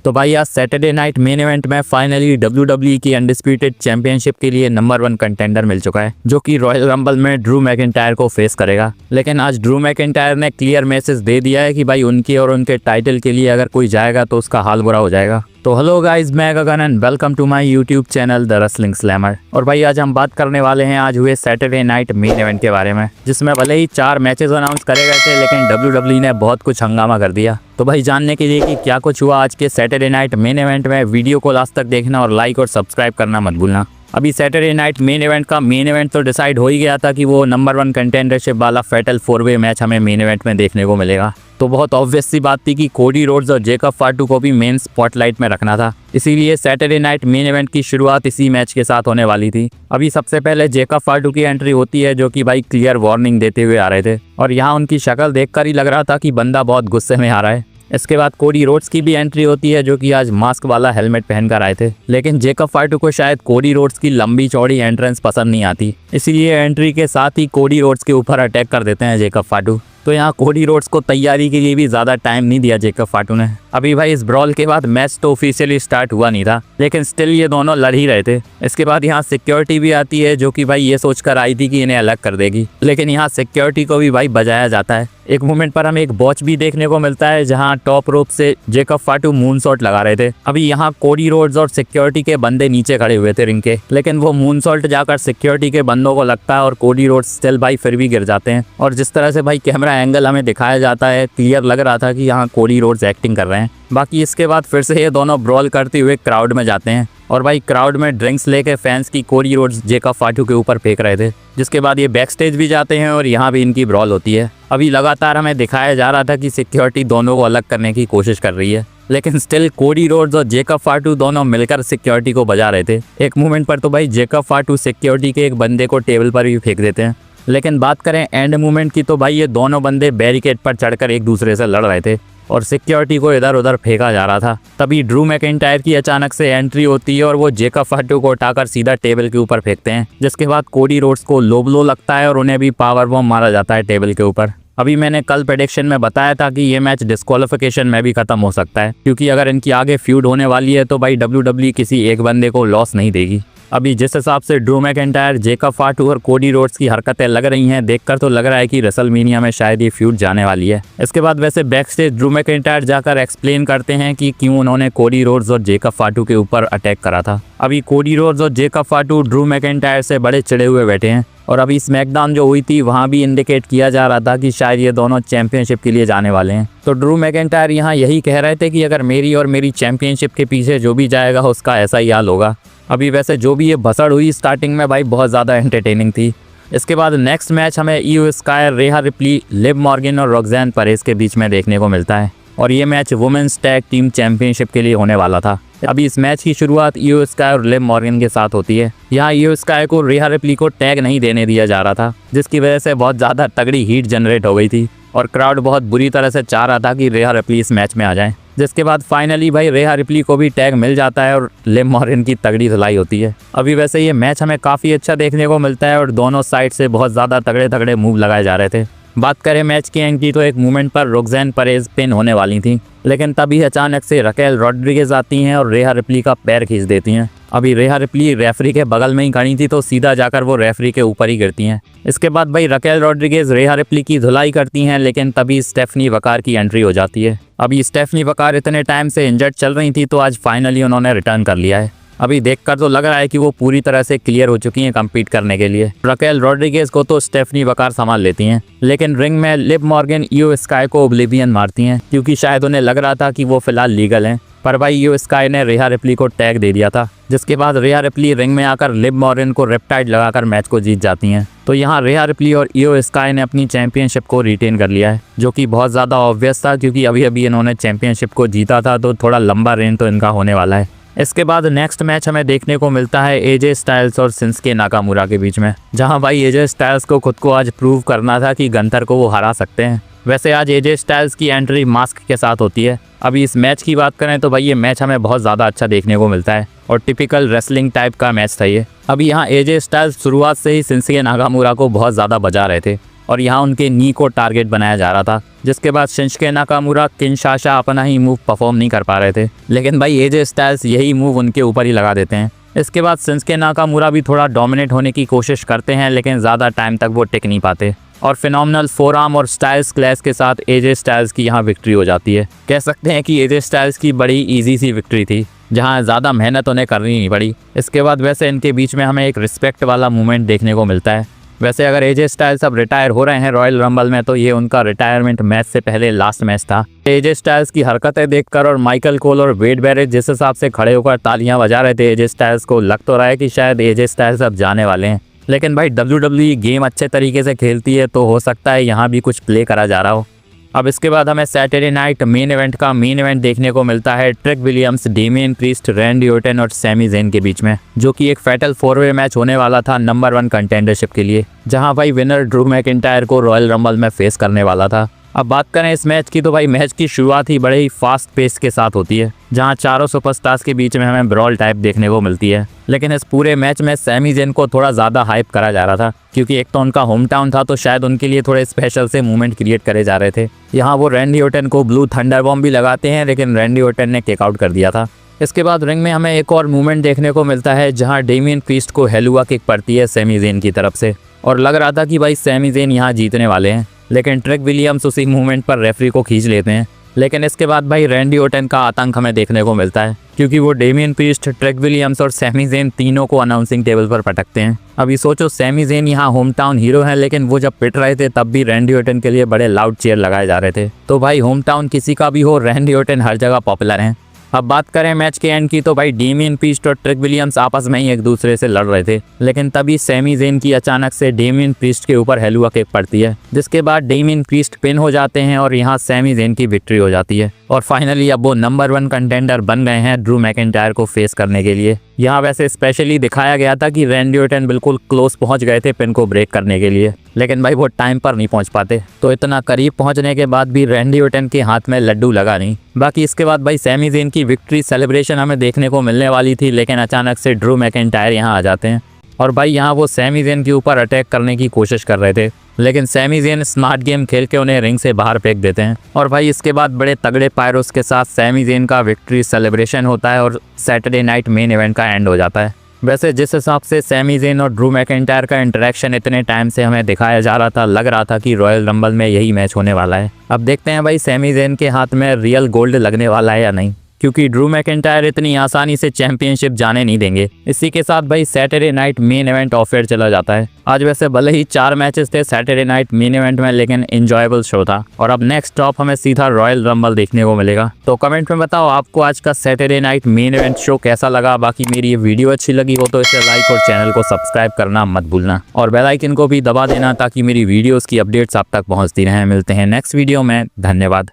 तो भाई आज सैटरडे नाइट मेन इवेंट में फाइनली WWE की अनडिस्प्यूटेड चैंपियनशिप के लिए नंबर 1 कंटेंडर मिल चुका है, जो कि रॉयल रंबल में ड्रू मैकिंटायर को फेस करेगा। लेकिन आज ड्रू मैकिंटायर ने क्लियर मैसेज दे दिया है कि भाई उनके और उनके टाइटल के लिए अगर कोई जाएगा तो उसका हाल बुरा हो जाएगा। तो हेलो गाइस, मैं Gagan and welcome to my YouTube channel The Wrestling Slammer. और भाई आज हम बात करने वाले हैं आज हुए सैटरडे नाइट मेन इवेंट के बारे में, जिसमें भले ही 4 मैचेस अनाउंस करे गए थे, लेकिन WWE ने बहुत कुछ हंगामा कर दिया। तो भाई जानने के लिए कि क्या कुछ हुआ आज के सैटरडे नाइट मेन इवेंट में, वीडियो को लास्ट तक देखना और लाइक और सब्सक्राइब करना मत भूलना। अभी सैटरडे नाइट मेन इवेंट का मेन इवेंट तो डिसाइड हो ही गया था कि वो नंबर 1 कंटेंडरशिप वाला फैटल 4-वे मैच हमें मेन इवेंट में देखने को मिलेगा। तो बहुत ऑब्वियस सी बात थी कि कोडी रोड्स और जेकब फाटू को भी मेन स्पॉटलाइट में रखना था, इसीलिए सैटरडे नाइट मेन इवेंट की शुरुआत इसी मैच के साथ होने वाली थी। अभी सबसे पहले जेकब फाटू की एंट्री होती है, जो कि भाई क्लियर वार्निंग देते हुए आ रहे थे, और यहाँ उनकी शक्ल देखकर ही लग रहा था कि बंदा बहुत गुस्से में आ रहा है। इसके बाद कोडी रोड्स की भी एंट्री होती है, जो कि आज मास्क वाला हेलमेट पहनकर आए थे। लेकिन जेकब फाटू को शायद कोडी रोड्स की लंबी चौड़ी एंट्रेंस पसंद नहीं आती, इसीलिए एंट्री के साथ ही कोडी रोड्स के ऊपर अटैक कर देते हैं जेकब फाटू। तो यहाँ कोडी रोड्स को तैयारी के लिए भी ज़्यादा टाइम नहीं दिया जेकब फाटू ने। अभी भाई इस ब्रॉल के बाद मैच तो ऑफिशियली स्टार्ट हुआ नहीं था, लेकिन स्टिल ये दोनों लड़ ही रहे थे। इसके बाद यहाँ सिक्योरिटी भी आती है, जो कि भाई ये सोचकर आई थी कि इन्हें अलग कर देगी, लेकिन यहाँ सिक्योरिटी को भी भाई बजाया जाता है। एक मोमेंट पर हमें एक बॉच भी देखने को मिलता है, जहाँ टॉप रोप से जेकब फाटू मूनसॉल्ट लगा रहे थे। अभी यहाँ कोडी रोड्स और सिक्योरिटी के बंदे नीचे खड़े हुए थे रिंग के, लेकिन वो मूनसॉल्ट जाकर सिक्योरिटी के बंदों को लगता है और कोडी रोड्स स्टिल भाई फिर भी गिर जाते हैं। और जिस तरह से भाई कैमरा एंगल हमें दिखाया जाता है, क्लियर लग रहा था कि यहाँ कोडी रोड्स एक्टिंग कर रहे हैं। बाकी इसके बाद फिर से ये दोनों ब्रॉल करते हुए क्राउड में जाते हैं, और भाई क्राउड में ड्रिंक्स लेके फैंस की कोडी रोड्स जेकब फाटू के ऊपर फेंक रहे थे। जिसके बाद ये बैक स्टेज भी जाते हैं और यहाँ भी इनकी ब्रॉल होती है। अभी लगातार हमें दिखाया जा रहा था कि सिक्योरिटी दोनों को अलग करने की कोशिश कर रही है, लेकिन स्टिल कोडी रोड्स और जेकब फाटू दोनों मिलकर सिक्योरिटी को बजा रहे थे। एक मोमेंट पर तो भाई जेकब फाटू सिक्योरिटी के एक बंदे को टेबल पर भी फेंक देते हैं। लेकिन बात करें एंड मोमेंट की, तो भाई ये दोनों बंदे बैरिकेड पर चढ़कर एक दूसरे से लड़ रहे थे और सिक्योरिटी को इधर उधर फेंका जा रहा था। तभी ड्रू मैकिंटायर की अचानक से एंट्री होती है और वो जेकब फाटू को उठाकर सीधा टेबल के ऊपर फेंकते हैं, जिसके बाद कोडी रोड्स को लो ब्लो लगता है और उन्हें भी पावर बॉम्ब मारा जाता है टेबल के ऊपर। अभी मैंने कल प्रेडिक्शन में बताया था कि ये मैच डिस्क्वालिफिकेशन में भी खत्म हो सकता है, क्योंकि अगर इनकी आगे फ्यूड होने वाली है तो भाई WWE किसी एक बंदे को लॉस नहीं देगी। अभी जिस हिसाब से ड्रू मैकिंटायर, जेकब फाटू और कोडी रोड्स की हरकतें लग रही हैं, देखकर तो लग रहा है कि रेसलमेनिया में शायद ये फ्यूड जाने वाली है। इसके बाद वैसे बैक स्टेज ड्रू मैकिंटायर जाकर एक्सप्लेन करते हैं कि क्यों उन्होंने कोडी रोड्स और जेकब फाटू के ऊपर अटैक करा था। अभी कोडी रोड्स और जेकब फाटू ड्रू मैकिंटायर से बड़े चिड़े हुए बैठे हैं, और अभी स्मैकडाउन जो हुई थी वहाँ भी इंडिकेट किया जा रहा था कि शायद ये दोनों चैंपियनशिप के लिए जाने वाले हैं। तो ड्रू मैकिंटायर यहाँ यही कह रहे थे कि अगर मेरी और मेरी चैंपियनशिप के पीछे जो भी जाएगा उसका ऐसा ही हाल होगा। अभी वैसे जो भी ये भसड़ हुई स्टार्टिंग में भाई बहुत ज़्यादा एंटरटेनिंग थी। इसके बाद नेक्स्ट मैच हमें इयो स्काई, रेहा रिप्ली, लिव मॉर्गन और रॉक्सैन परेज के बीच में देखने को मिलता है, और ये match women's tag team championship के लिए होने वाला था। अभी इस मैच की शुरुआत इयो स्काई और लिव मॉर्गन के साथ होती है। यहाँ इयो स्काई को रेहा रिप्ली को टैग नहीं देने दिया जा रहा था, जिसकी वजह से बहुत ज़्यादा तगड़ी हीट जनरेट हो गई थी, और क्राउड बहुत बुरी तरह से चाह रहा था कि रेहा रिप्ली इस मैच में आ जाए। जिसके बाद फाइनली भाई रेहा रिप्ली को भी टैग मिल जाता है और लिव मॉर्गन की तगड़ी धुलाई होती है। अभी वैसे ये मैच हमें काफ़ी अच्छा देखने को मिलता है, और दोनों साइड से बहुत ज़्यादा तगड़े तगड़े मूव लगाए जा रहे थे। बात करें मैच की एंड की, तो एक मोमेंट पर रॉक्सैन परेज पिन होने वाली थी, लेकिन तभी अचानक से रकेल रॉड्रिगेज आती हैं और रेहा रिप्ली का पैर खींच देती हैं। अभी रेहा रिप्ली रेफरी के बगल में ही खड़ी थी, तो सीधा जाकर वो रेफरी के ऊपर ही गिरती हैं। इसके बाद भाई रकेल रॉड्रिगेज रेहा रिप्ली की धुलाई करती हैं, लेकिन तभी स्टेफनी वकार की एंट्री हो जाती है। अभी स्टेफनी वकार इतने टाइम से इंजर्ड चल रही थी, तो आज फाइनली उन्होंने रिटर्न कर लिया है। अभी देखकर तो लग रहा है कि वो पूरी तरह से क्लियर हो चुकी हैं कम्पीट करने के लिए। रकेल रॉड्रिगेज को तो स्टेफनी वकार संभाल लेती हैं, लेकिन रिंग में लिव मॉर्गन इयो स्काई को ओब्लिवियन मारती हैं, क्योंकि शायद उन्हें लग रहा था कि वो फिलहाल लीगल हैं। पर भाई इयो स्काई ने रेहा रिप्ली को टैग दे दिया था, जिसके बाद रेहा रिप्ली रिंग में आकर लिव मॉर्गन को रेप्टाइड लगाकर मैच को जीत जाती हैं। तो यहाँ रेहा रिप्ली और इयो स्काई ने अपनी चैंपियनशिप को रिटेन कर लिया है, जो कि बहुत ज़्यादा ऑब्वियस था, क्योंकि अभी अभी इन्होंने चैंपियनशिप को जीता था, तो थोड़ा लंबा रेन तो इनका होने वाला है। इसके बाद नेक्स्ट मैच हमें देखने को मिलता है एजे स्टाइल्स और शिंसुके नाकामुरा के बीच में, जहां भाई एजे स्टाइल्स को खुद को आज प्रूव करना था कि गंथर को वो हरा सकते हैं। वैसे आज एजे स्टाइल्स की एंट्री मास्क के साथ होती है। अभी इस मैच की बात करें तो भाई ये मैच हमें बहुत ज़्यादा अच्छा देखने को मिलता है, और टिपिकल रेसलिंग टाइप का मैच था ये। अभी यहाँ एजे स्टाइल्स शुरुआत से ही शिंसुके नाकामुरा को बहुत ज़्यादा बजा रहे थे, और यहाँ उनके नी को टारगेट बनाया जा रहा था, जिसके बाद शिंसुके नाकामुरा किनशासा अपना ही मूव परफॉर्म नहीं कर पा रहे थे। लेकिन भाई एजे स्टाइल्स यही मूव उनके ऊपर ही लगा देते हैं। इसके बाद शिंसुके नाकामुरा भी थोड़ा डोमिनेट होने की कोशिश करते हैं, लेकिन ज़्यादा टाइम तक वो टिक नहीं पाते और फिनोमिनल फोरआर्म और स्टाइल्स क्लैश के साथ एजे स्टाइल्स की यहाँ विक्ट्री हो जाती है। कह सकते हैं कि एजे स्टाइल्स की बड़ी ईजी सी विक्ट्री थी, जहाँ ज़्यादा मेहनत उन्हें करनी नहीं पड़ी। इसके बाद वैसे इनके बीच में हमें एक रिस्पेक्ट वाला मूवमेंट देखने को मिलता है। वैसे अगर एजे स्टाइल्स अब रिटायर हो रहे हैं रॉयल रंबल में, तो ये उनका रिटायरमेंट मैच से पहले लास्ट मैच था। एजे स्टाइल्स की हरकतें देखकर और माइकल कोल और वेड बैरेट जिस हिसाब से खड़े होकर तालियां बजा रहे थे एजे स्टाइल्स को, लग तो रहा है कि शायद एजे स्टाइल्स अब जाने वाले हैं। लेकिन भाई WWE गेम अच्छे तरीके से खेलती है, तो हो सकता है यहाँ भी कुछ प्ले करा जा रहा हो। अब इसके बाद हमें सैटरडे नाइट मेन इवेंट का मेन इवेंट देखने को मिलता है trick Williams, Damien priest, Randy Orton और सैमी ज़ेन के बीच में, जो कि एक फैटल 4-वे मैच होने वाला था नंबर 1 कंटेंडरशिप के लिए, जहां भाई विनर ड्रू मैकिंटायर को रॉयल रंबल में फेस करने वाला था। अब बात करें इस मैच की, तो भाई मैच की शुरुआत ही बड़े ही फास्ट पेस के साथ होती है, जहां चारों सुपरस्टार्स के बीच में हमें ब्रॉल टाइप देखने को मिलती है। लेकिन इस पूरे मैच में सैमी ज़ेन को थोड़ा ज़्यादा हाइप करा जा रहा था, क्योंकि एक तो उनका होम टाउन था, तो शायद उनके लिए थोड़े स्पेशल से मूवमेंट क्रिएट करे जा रहे थे। यहाँ वो रैंडी ओर्टन को ब्लू थंडर बॉम्ब भी लगाते हैं, लेकिन रैंडी ओर्टन ने किक आउट कर दिया था। इसके बाद रिंग में हमें एक और मूवमेंट देखने को मिलता है, जहाँ डेमियन प्रीस्ट को हेलुआ किक पड़ती है सैमी ज़ेन की तरफ से, और लग रहा था कि भाई सैमी ज़ेन यहाँ जीतने वाले हैं। लेकिन ट्रिक विलियम्स उसी मूवमेंट पर रेफरी को खींच लेते हैं। लेकिन इसके बाद भाई रैंडी ओर्टन का आतंक हमें देखने को मिलता है, क्योंकि वो डेमियन प्रीस्ट, ट्रिक विलियम्स और सैमी ज़ेन तीनों को अनाउंसिंग टेबल पर पटकते हैं। अभी सोचो, सैमी ज़ेन यहाँ होम टाउन हीरो है, लेकिन वो जब पिट रहे थे तब भी रैंडी ओर्टन के लिए बड़े लाउड चेयर लगाए जा रहे थे। तो भाई होम टाउन किसी का भी हो, रैंडी ओर्टन हर जगह पॉपुलर हैं। अब बात करें मैच के एंड की, तो भाई डेमियन प्रीस्ट और ट्रिक विलियम्स आपस में ही एक दूसरे से लड़ रहे थे, लेकिन तभी सैमी ज़ेन की अचानक से डेमियन प्रीस्ट के ऊपर हेलुआ किक पड़ती है, जिसके बाद डेमियन प्रीस्ट पिन हो जाते हैं और यहाँ सैमी ज़ेन की विक्ट्री हो जाती है। और फाइनली अब वो नंबर 1 कंटेंडर बन गए हैं ड्रू मैकिंटायर को फेस करने के लिए। यहाँ वैसे स्पेशली दिखाया गया था कि रैंडी ओर्टन बिल्कुल क्लोज पहुंच गए थे पिन को ब्रेक करने के लिए, लेकिन भाई वो टाइम पर नहीं पहुंच पाते, तो इतना करीब पहुंचने के बाद भी रैंडी ओर्टन के हाथ में लड्डू लगा नहीं। बाकी इसके बाद भाई सैमी ज़ेन की विक्ट्री सेलिब्रेशन हमें देखने को मिलने वाली थी, लेकिन अचानक से ड्रू मैकिंटायर यहाँ आ जाते हैं और भाई यहाँ वो सैमी ज़ेन के ऊपर अटैक करने की कोशिश कर रहे थे, लेकिन सैमी ज़ेन स्मार्ट गेम खेल के उन्हें रिंग से बाहर फेंक देते हैं। और भाई इसके बाद बड़े तगड़े पायरोस के साथ सैमी ज़ेन का विक्ट्री सेलिब्रेशन होता है और सैटरडे नाइट मेन इवेंट का एंड हो जाता है। वैसे जिस हिसाब से सैमी ज़ेन और ड्रू मैकिंटायर का इंटरेक्शन इतने टाइम से हमें दिखाया जा रहा था, लग रहा था कि रॉयल रंबल में यही मैच होने वाला है। अब देखते हैं भाई सैमी ज़ेन के हाथ में रियल गोल्ड लगने वाला है या नहीं, क्योंकि ड्रू मैकिंटायर इतनी आसानी से चैंपियनशिप जाने नहीं देंगे। इसी के साथ भाई Saturday night main event of air चला जाता है। आज वैसे भले ही 4 मैचेस थे सैटरडे नाइट मेन इवेंट में, लेकिन एंजॉयबल शो था। और अब नेक्स्ट स्टॉप हमें सीधा रॉयल रंबल देखने को मिलेगा। तो कमेंट में बताओ आपको आज का Saturday night main event show कैसा लगा। बाकी मेरी ये वीडियो अच्छी लगी हो तो इसे लाइक और चैनल को सब्सक्राइब करना मत भूलना, और बेल आइकन को भी दबा देना ताकि मेरी वीडियोस की अपडेट्स आप तक पहुंचती रहें। मिलते हैं नेक्स्ट वीडियो में, धन्यवाद।